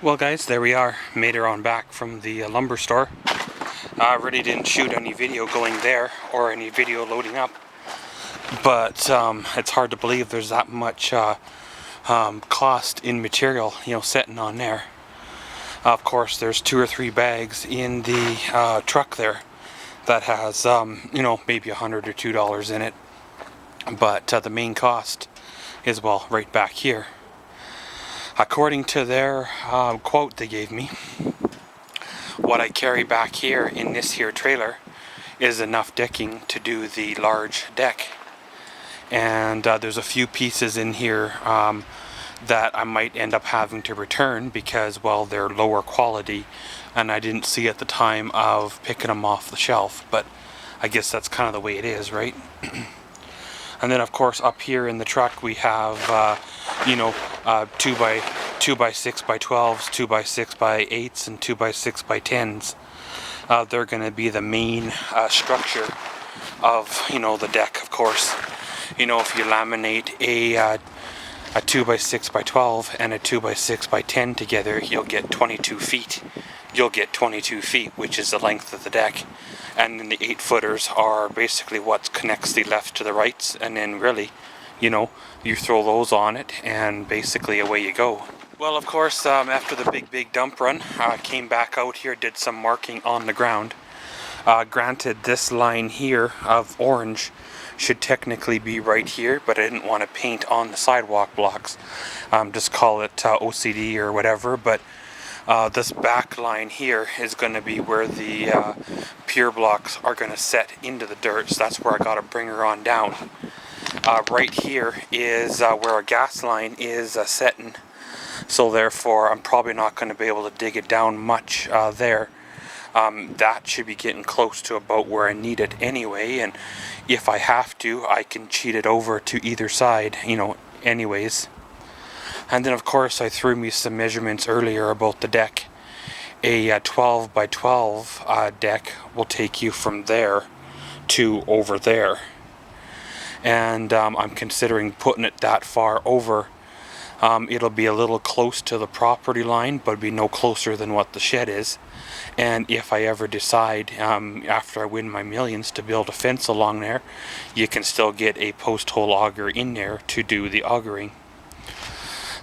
Well guys, there we are. Made her on back from the lumber store. I really didn't shoot any video going there or any video loading up. But it's hard to believe there's that much cost in material, sitting on there. Of course, there's 2 or 3 bags in the truck there that has, maybe $100 or $2 in it. But the main cost is, well, right back here. According to their quote they gave me, what I carry back here in this here trailer is enough decking to do the large deck. And there's a few pieces in here that I might end up having to return because, well, they're lower quality and I didn't see at the time of picking them off the shelf. But I guess that's kind of the way it is, right? And then of course up here in the truck we have 2 by 6 by 12s, 2 by 6 by 8s, and 2 by 6 by 10s. They're going to be the main structure of the deck. Of course, if you laminate a 2 by 6 by 12 and a 2 by 6 by 10 together, you'll get 22 feet. You'll get 22 feet, which is the length of the deck. And then the 8-footers are basically what connects the left to the rights, and then really, you throw those on it and basically away you go. Well, of course, after the big dump run, I came back out here, did some marking on the ground. Granted, this line here of orange should technically be right here, but I didn't want to paint on the sidewalk blocks. Just call it OCD or whatever, but this back line here is going to be where the pier blocks are going to set into the dirt, so that's where I got to bring her on down. Right here is where a gas line is setting, so therefore I'm probably not going to be able to dig it down much there. That should be getting close to about where I need it anyway, and if I have to, I can cheat it over to either side, anyways. And then of course I threw me some measurements earlier about the deck. A 12 by 12 deck will take you from there to over there. And I'm considering putting it that far over. It'll be a little close to the property line, but be no closer than what the shed is. And if I ever decide, after I win my millions, to build a fence along there, you can still get a post hole auger in there to do the augering.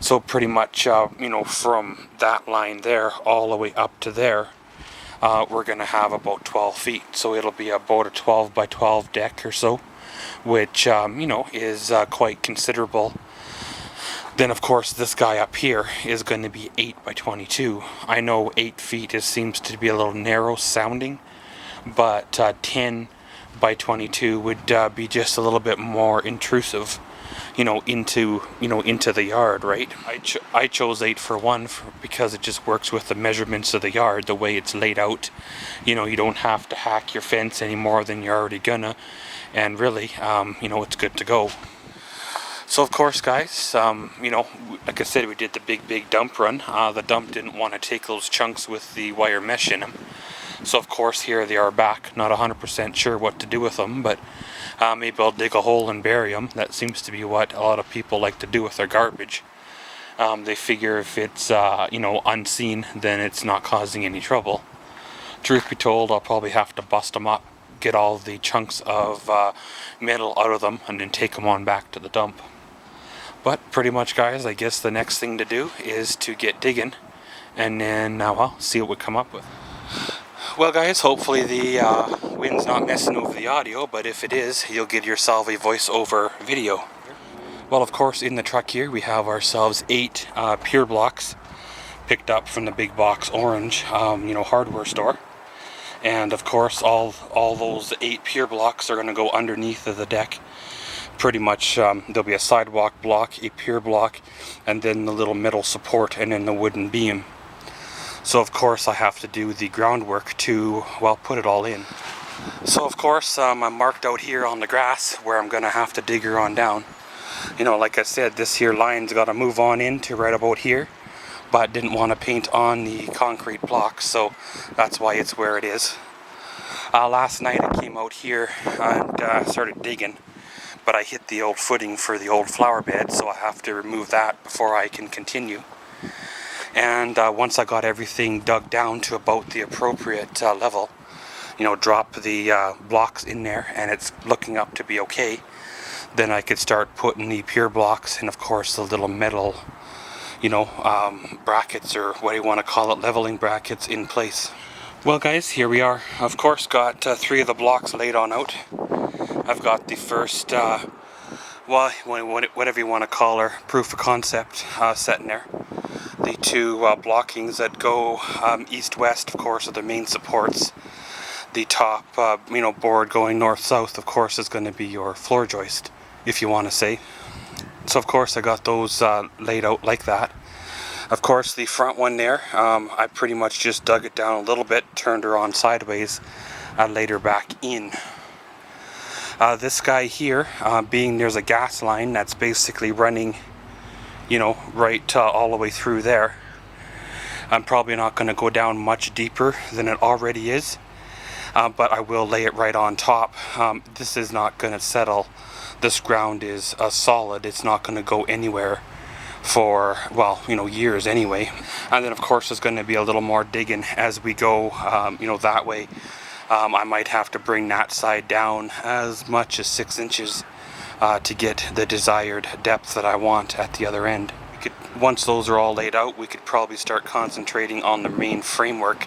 So pretty much, from that line there all the way up to there, we're going to have about 12 feet. So it'll be about a 12 by 12 deck or so, which, is quite considerable. Then of course this guy up here is going to be 8 by 22. I know 8 feet seems to be a little narrow sounding, but 10 by 22 would be just a little bit more intrusive, into the yard, right? I chose 8 for one because it just works with the measurements of the yard, the way it's laid out. You don't have to hack your fence any more than you're already gonna, and really, it's good to go. So of course, guys, like I said, we did the big dump run. The dump didn't want to take those chunks with the wire mesh in them. So of course, here they are back. Not 100% sure what to do with them, but maybe I'll dig a hole and bury them. That seems to be what a lot of people like to do with their garbage. They figure if it's, unseen, then it's not causing any trouble. Truth be told, I'll probably have to bust them up, get all the chunks of metal out of them, and then take them on back to the dump. But pretty much, guys, I guess the next thing to do is to get digging and then, see what we come up with. Well, guys, hopefully the wind's not messing over the audio, but if it is, you'll get yourself a voiceover video. Well, of course, in the truck here, we have ourselves 8 pier blocks picked up from the big box orange, hardware store. And of course, all those 8 pier blocks are going to go underneath of the deck. Pretty much, there'll be a sidewalk block, a pier block, and then the little metal support, and then the wooden beam. So of course, I have to do the groundwork to, put it all in. So of course, I'm marked out here on the grass where I'm going to have to dig her on down. Like I said, this here line's got to move on into right about here, but didn't want to paint on the concrete blocks, so that's why it's where it is. Last night I came out here and started digging, but I hit the old footing for the old flower bed, so I have to remove that before I can continue. And once I got everything dug down to about the appropriate level, you know, drop the blocks in there and it's looking up to be okay, then I could start putting the pure blocks and of course the little metal, you know, brackets, or what do you want to call it, leveling brackets, in place. Well guys, here we are. Of course got 3 of the blocks laid on out. I've got the first, well, whatever you want to call her, proof of concept set in there. The 2 blockings that go east-west, of course, are the main supports. The top, you know, board going north-south, of course, is going to be your floor joist, if you want to say. So of course I got those laid out like that. Of course the front one there, I pretty much just dug it down a little bit, turned her on sideways, laid her back in. This guy here, being there's a gas line that's basically running, you know, right all the way through there, I'm probably not going to go down much deeper than it already is, but I will lay it right on top. This is not going to settle. This ground is solid. It's not going to go anywhere for, well, you know, years anyway. And then of course there's going to be a little more digging as we go, you know, that way. I might have to bring that side down as much as 6 inches to get the desired depth that I want at the other end. Once those are all laid out, we could probably start concentrating on the main framework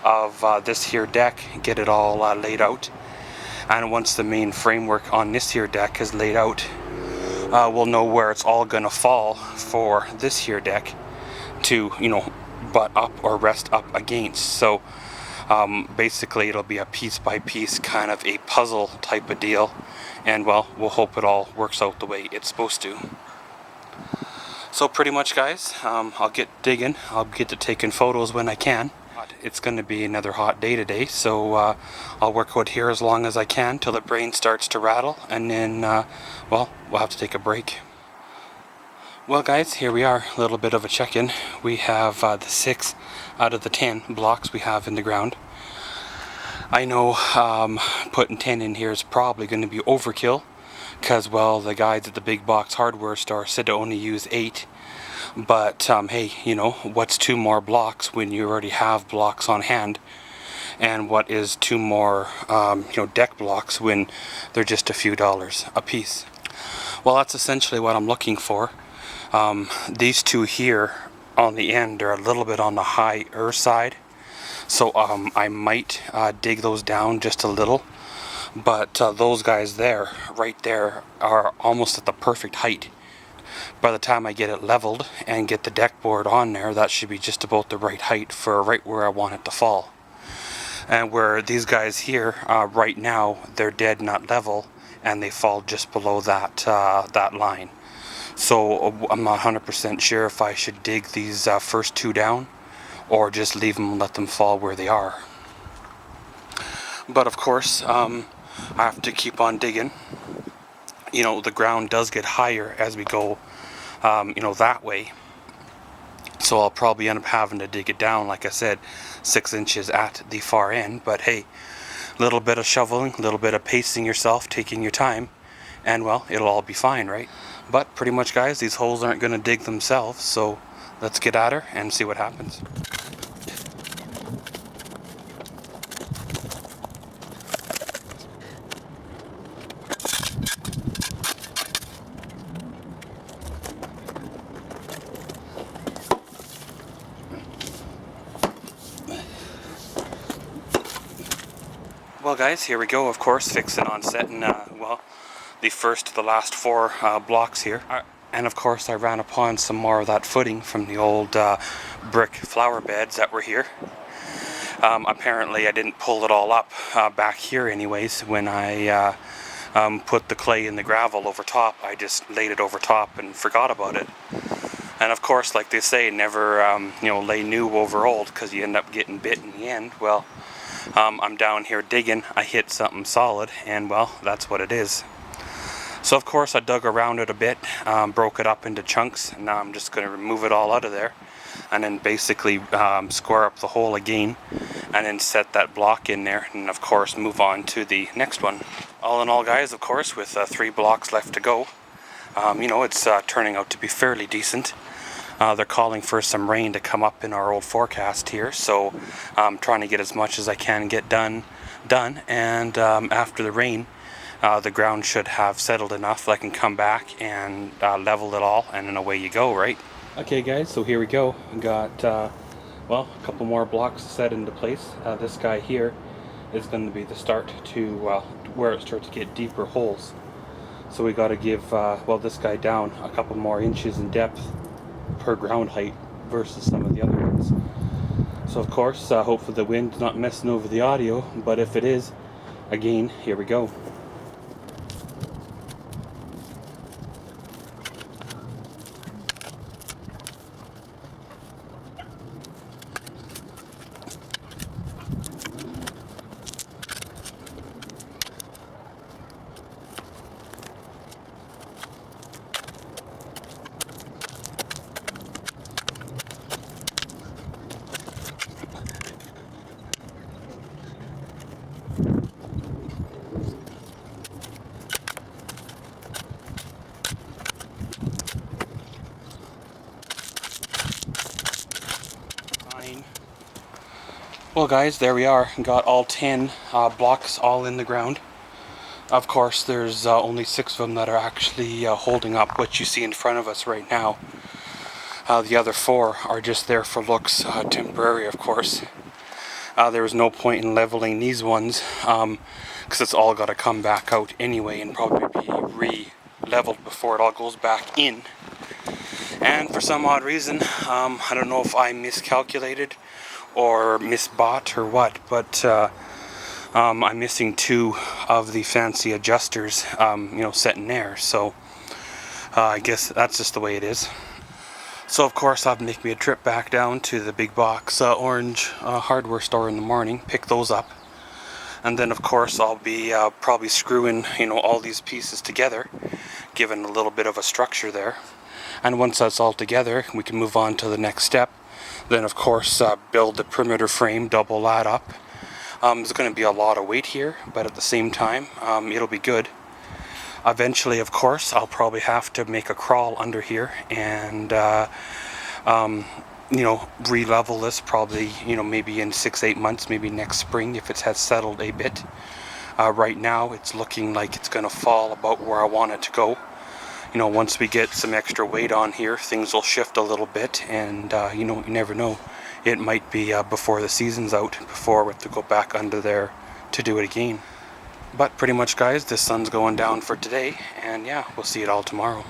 of this here deck, get it all laid out. And once the main framework on this here deck is laid out, we'll know where it's all gonna fall for this here deck to, you know, butt up or rest up against. So basically it'll be a piece by piece kind of a puzzle type of deal, and well, we'll hope it all works out the way it's supposed to. So pretty much guys, I'll get digging. I'll get to taking photos when I can. It's going to be another hot day today, so I'll work out here as long as I can till the brain starts to rattle, and then well, we'll have to take a break. Well guys, here we are, a little bit of a check-in. We have the 6 out of the 10 blocks we have in the ground. I know putting 10 in here is probably going to be overkill, because well, the guys at the big box hardware store said to only use 8. But hey, you know, what's 2 more blocks when you already have blocks on hand? And what is 2 more you know, deck blocks when they're just a few dollars a piece? Well, that's essentially what I'm looking for. These 2 here on the end are a little bit on the higher side, so I might dig those down just a little. But those guys there, right there, are almost at the perfect height. By the time I get it leveled and get the deck board on there, that should be just about the right height for right where I want it to fall. And where these guys here, right now, they're dead not level, and they fall just below that that line. So I'm not 100% sure if I should dig these first 2 down, or just leave them and let them fall where they are. But of course, I have to keep on digging. You know, the ground does get higher as we go, you know, that way. So I'll probably end up having to dig it down, like I said, 6 inches at the far end. But hey, a little bit of shoveling, a little bit of pacing yourself, taking your time, and well, it'll all be fine, right? But pretty much guys, these holes aren't going to dig themselves, so let's get at her and see what happens. Well guys, here we go, of course, fixing on setting, well, the first to the last 4 blocks here. And of course I ran upon some more of that footing from the old brick flower beds that were here. Apparently I didn't pull it all up back here anyways when I put the clay and the gravel over top. I just laid it over top and forgot about it. And of course, like they say, never you know, lay new over old, because you end up getting bit in the end. Well, I'm down here digging, I hit something solid, and well, that's what it is. So of course I dug around it a bit, broke it up into chunks, and now I'm just going to remove it all out of there, and then basically square up the hole again, and then set that block in there, and of course move on to the next one. All in all guys, of course, with 3 blocks left to go, you know, it's turning out to be fairly decent. They're calling for some rain to come up in our old forecast here, so I'm trying to get as much as I can get done, and after the rain, the ground should have settled enough that I can come back and level it all, and then away you go, right? Okay guys, so here we go. Got well, a couple more blocks set into place. This guy here is going to be the start to where it starts to get deeper holes. So we got to give well, this guy down a couple more inches in depth per ground height versus some of the other ones. So of course, hopefully the wind's not messing over the audio, but if it is, again, here we go. Well guys, there we are. Got all 10 blocks all in the ground. Of course, there's only 6 of them that are actually holding up what you see in front of us right now. The other 4 are just there for looks, temporary of course. There was no point in leveling these ones because it's all got to come back out anyway and probably be re-leveled before it all goes back in. And for some odd reason, I don't know if I miscalculated or misbought or what, but I'm missing 2 of the fancy adjusters, set in there. So I guess that's just the way it is. So of course I'll make me a trip back down to the big box orange hardware store in the morning, pick those up, and then of course I'll be probably screwing all these pieces together, giving a little bit of a structure there. And once that's all together, we can move on to the next step. Then of course build the perimeter frame, double that up. There's going to be a lot of weight here, but at the same time it'll be good. Eventually of course I'll probably have to make a crawl under here and re-level this probably maybe in 6-8 months, maybe next spring if it has settled a bit. Right now it's looking like it's going to fall about where I want it to go. Once we get some extra weight on here, things will shift a little bit, and you never know. It might be before the season's out, before we have to go back under there to do it again. But pretty much guys, the sun's going down for today, and yeah, we'll see it all tomorrow.